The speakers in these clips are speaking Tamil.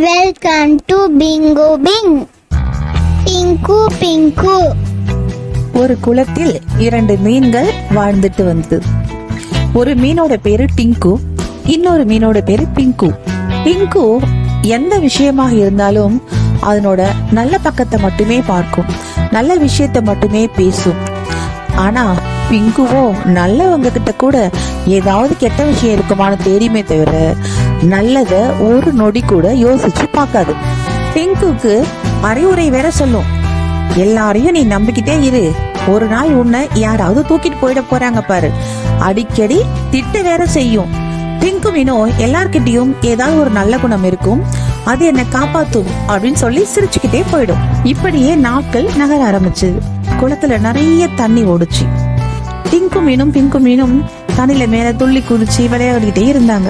Welcome to Bingo Bing. பிங்கு பிங்கு. ஒரு குளத்தில் 2 மீன்கள் வாழ்ந்துட்டு வந்தது. ஒரு மீனோட பேரு டிங்கு, இன்னொரு மீனோட பேரு பிங்கு. பிங்கு எந்த விஷயமாக இருந்தாலும் அதனோட நல்ல பக்கத்தை மட்டுமே பார்க்கும், நல்ல விஷயத்த மட்டுமே பேசும். ஆனா பிங்குவோ நல்லவங்க கிட்ட கூட ஏதாவது கெட்ட விஷயம் இருக்குமான்னு தெரியுமே தவிர நல்லத ஒரு நொடி கூட யோசிச்சு பார்க்காது. பிங்குக்கு அறிவுரை வேற சொல்லும். எல்லாரையும் நீ நம்பிக்கிட்டே இரு, ஒரு நாள் உன்னை யாராவது தூக்கிட்டு போயிட போறாங்க பாரு. அடிக்கடி திட்ட வேற செய்யும். பிங்கு மீனோ எல்லார்கிட்டயும் ஏதாவது ஒரு நல்ல குணம் இருக்கும், அது என்னை காப்பாத்தும் அப்படின்னு சொல்லி சிரிச்சுக்கிட்டே போயிடும். இப்படியே நாட்கள் நகர ஆரம்பிச்சது. குளத்துல நிறைய தண்ணி ஓடுச்சு. டிங்கு மீனும் பிங்கு மீனும் தண்ணில மேல துள்ளி குதிச்சு விளையாடிக்கிட்டே இருந்தாங்க.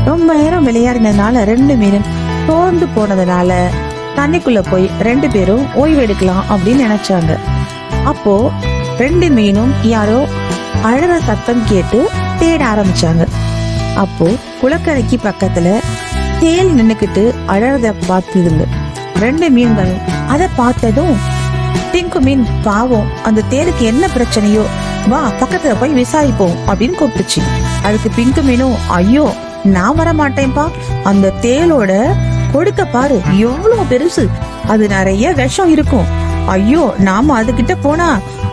ரொம்ப நேரம் விளையாடினதுனால 2 மீனும் சோர்ந்து போனதுனால தண்ணிக்குள்ள போய் 2 பேரும் ஓய்வு எடுக்கலாம் அப்படின்னு நினைச்சாங்க. அப்போ 2 மீனும் யாரோ அழற சத்தம் கேட்டு தேட ஆரம்பிச்சாங்க. அப்போ குளக்கரைக்கு பக்கத்துல தேல் நின்னுக்கிட்டு அழறத பார்த்துதுங்க 2 மீன்கள். அதை பார்த்ததும் டிங்கு மீன் பாவம், அந்த தேலுக்கு என்ன பிரச்சனையோ, வா பக்கத்துல போய் விசாரிப்போம் அப்படின்னு கூப்பிட்டுச்சு. அதுக்கு பிங்கு மீனும், ஐயோ நான் வர மாட்டேன்பா, அந்த தேலோட கொடுக்க பாரு எவ்வளவு பெருசு, அது நிறைய விஷம் இருக்கும், ஐயோ நாம அதுகிட்ட போனா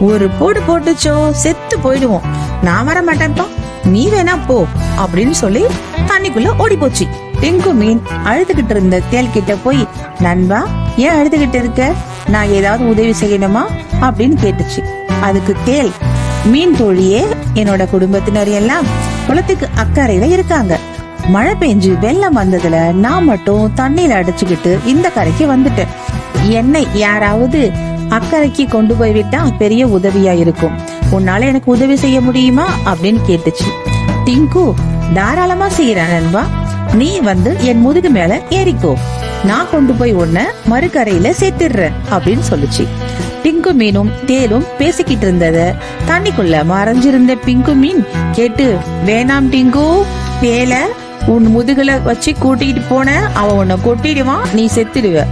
ஒரு போடு போட்டுச்சோ செத்து போயிடுவோம், நான் வர மாட்டேன்பா, நீ வேணா போ அப்படின்னு சொல்லி தண்ணிக்குள்ள ஓடி போச்சு. பிங்கு மீன் அழுதுகிட்டு இருந்த தேல் கிட்ட போய், நண்பா ஏன் அழுதுகிட்டு இருக்க, நான் ஏதாவது உதவி செய்யணுமா அப்படின்னு கேட்டுச்சு. அதுக்கு தேல், மீன் தோழியே, என்னோட குடும்பத்தினர் எல்லாம் குளத்துக்கு அக்கறையில இருக்காங்க. மழை பெஞ்சு வெள்ளம் வந்ததுல நான் மட்டும் தண்ணியில அடிச்சுக்கிட்டு இந்த கரைக்கு வந்துட்டேன். என்னை யாராவது அக்கறைக்கு கொண்டு போய் விட்டா பெரிய உதவியா இருக்கும், உன்னால எனக்கு உதவி செய்ய முடியுமா அப்படின்னு கேட்டுச்சு. டிங்கு, தாராளமா செய்யறேன் நண்பா, நீ வந்து என் முதுகு மேல ஏறிக்கோ, நான் கொண்டு போய் உன்னை மறுக்கரையில சேர்த்துடுறேன் அப்படின்னு சொல்லுச்சு. பிங்கு மீனும் தேலும் பேசிக்கிட்டு இருந்தத தண்ணிக்குள்ள மறைஞ்சிருந்த பிங்கு மீன் கேட்டு, வேணாம் டிங்கு, தேல உன் முதுகுல வச்சு கூட்டிட்டு போன அவன் உன்னை கொட்டிடுவான், நீ செத்துடுவ.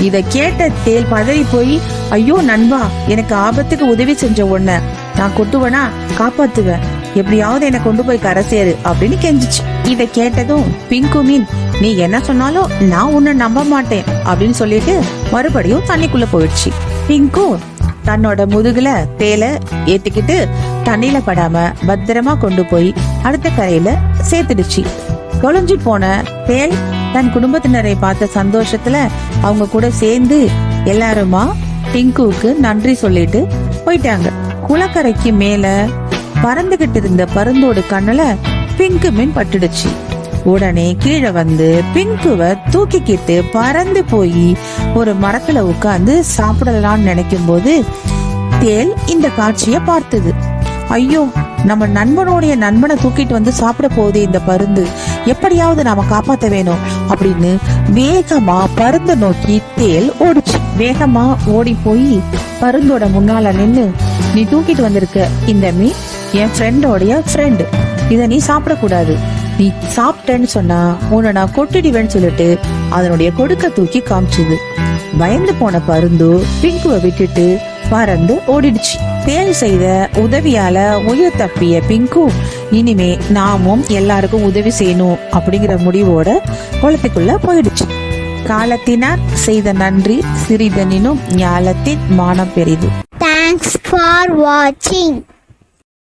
இத கேட்ட தேல் பதறி போய், ஐயோ நண்பா, எனக்கு ஆபத்துக்கு உதவி செஞ்ச உன்னை நான் கொட்டுவனா, காப்பாத்துவேன், எப்படியாவது என்னை கொண்டு போய் கரை சேரு அப்படின்னு கெஞ்சிச்சு. இத கேட்டதும் பிங்கு மீன், நீ என்ன சொன்னாலும் நான் உன்னை நம்ப மாட்டேன் அப்படின்னு சொல்லிட்டு மறுபடியும் தண்ணிக்குள்ள போயிடுச்சு. பிங்கு தன்னோட முதுகுல தேல ஏத்திக்கிட்டு தண்ணியில படாம பத்திரமா கொண்டு போய் அடுத்த கரையில சேர்த்துடுச்சு. தொலைஞ்சு போன தேல் தன் குடும்பத்தினரை பார்த்த சந்தோஷத்துல அவங்க கூட சேர்ந்து எல்லாருமா டிங்குவுக்கு நன்றி சொல்லிட்டு போயிட்டாங்க. குளக்கரைக்கு மேல பறந்துகிட்டு இருந்த பருந்தோடு கண்ணுல பிங்கு மீன் பட்டுடுச்சு. உடனே கீழே வந்து பிங்குவை தூக்கிக்கிட்டு பறந்து போய் ஒரு மரத்துல உட்கார்ந்து சாப்பிடலாம்னு நினைக்கும் போது தேல் இந்த காட்சிய பார்த்தது. ஐயோ, நம்ம நண்பனுடைய நண்பனை தூக்கிட்டு வந்து சாப்பிட போகுது இந்த பருந்து, எப்படியாவது நாம காப்பாத்த வேணும் அப்படின்னு வேகமா பருந்த நோக்கி தேல் ஓடிச்சு. வேகமா ஓடி போய் பருந்தோட முன்னால நின்னு, நீ தூக்கிட்டு வந்திருக்க இந்த மீன் என் ஃப்ரெண்டோடைய ஃப்ரெண்டு, இத நீ சாப்பிடக்கூடாது, நீ சாப்பிட்டேன்னு சொன்னா உன்னை நான் கொட்டிடுவேன்னு சொல்லிட்டு அதனுடைய கொடுக்க தூக்கி காமிச்சுது. பயந்து போன பருந்து பிங்குவை விட்டுட்டு பறந்து ஓடிடுச்சு. தேல் செய்த உதவியால உயிர் தப்பிய பிங்கு இனிமே நாமும் எல்லாருக்கும் உதவி செய்யணும் அப்படிங்கிற முடிவோட குளத்துக்குள்ள போயிடுச்சு. காலத்தினார் செய்த நன்றி சிறிதனினும் ஞாலத்தின் மானம் பெரிது. Thanks for watching.